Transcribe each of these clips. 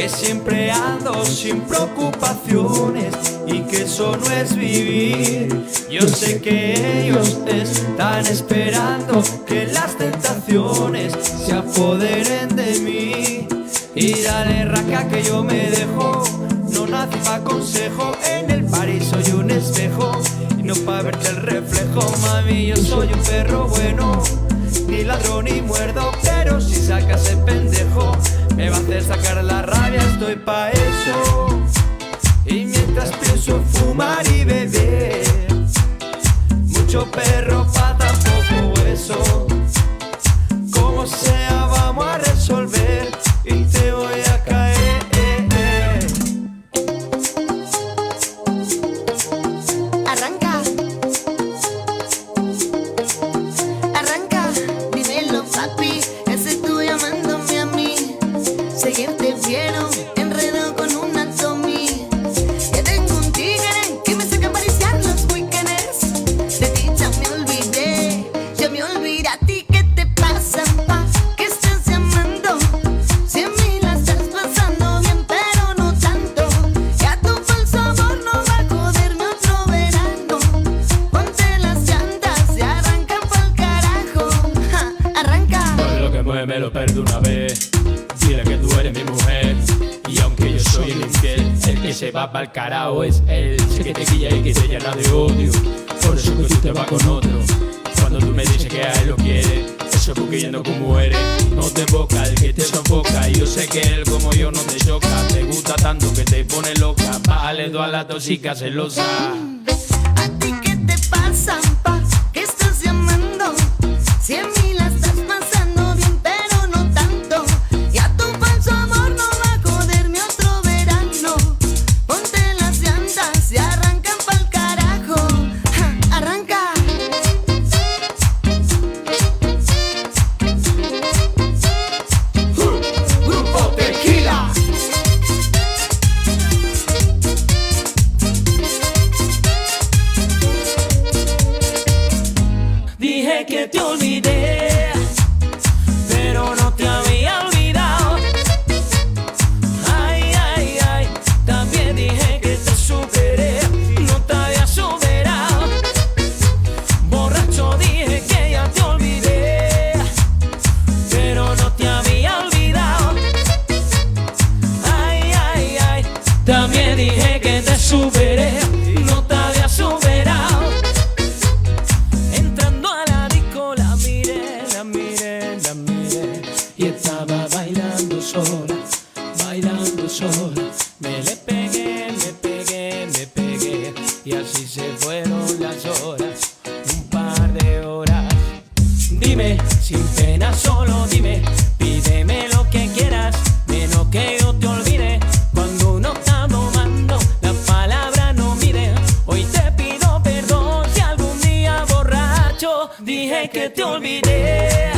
que siempre ando sin preocupaciones y que eso no es vivir. Yo sé que ellos están esperando que las tentaciones se apoderen de mí. Y dale raca que yo me dejo, no nací pa' consejo, en el París soy un espejo y no pa' verte el reflejo. Mami, yo soy un perro bueno, ni ladro ni muerdo, pero si sacas el pendejo me va a hacer sacar la rabia, estoy pa' eso. Y mientras pienso fumar y beber, mucho perro pa' tan poco hueso. Como sea vamos a resolver y te voy a caer. Arranca, arranca, dímelo papi, ese tú llamándome a mí. Seguirte vieron, enredo con una Tommy. Que tengo un tigre que me saca a pariciar los weekends. De ti ya me olvidé a ti, ¿qué te pasa, pa? ¿Qué estás llamando? Si a mí la estás pasando bien, pero no tanto. Ya tu falso amor no va a joderme otro verano. Ponte las llantas y arranca pa'l carajo. Ja, arranca. Todo lo que mueve me lo perdí una vez. Dile que tú eres mi mujer. Y aunque yo soy el infiel, el que se va pa'l carajo es él. Sé que te quilla y que te llena de odio, por eso que tú te vas con otro. Cuando tú me dices que a él lo quieres, eso es porque yendo como eres. No te boca el que te sofoca, y yo sé que él como yo no te choca. Te gusta tanto que te pone loca, bájale dos a la tóxica celosa. ¿A ti qué te pasa, pa? ¿Qué estás llamando? Si a mí la estás pasando bien, pero no tanto. Ya tu falso amor no va a joderme otro verano. Ponte las llantas y arrancan pa'l carajo. Ja, arranca. Grupo Tequila. Dije que te olvidé, pero no te había olvidado. Ay, ay, ay, también dije que te superé, no te había superado. Borracho dije que ya te olvidé, pero no te había olvidado. Ay, ay, ay, también dije que te superé, no te había superado. Entrando a la disco la miré, la miré, la miré, y estaba bailando sola, bailando sola. Me le pegué, me pegué, me pegué, y así se fueron las horas, un par de horas. Dime, sin pena solo dime, pídeme lo que quieras, menos que yo te olvide. Cuando uno está tomando, las palabras no miden. Hoy te pido perdón si algún día borracho dije que te olvidé,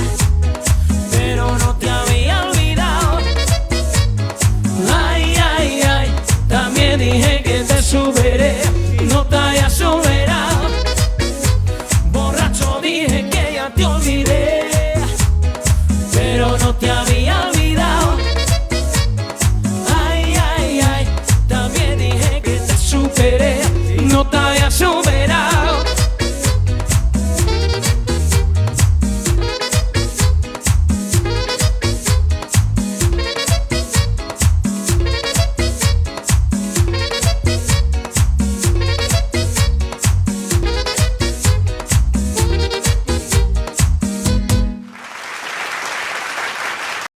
pero no te había olvidado. Ay, ay, ay, también dije que te superé, no te había superado. Borracho dije que ya te olvidé, pero no te había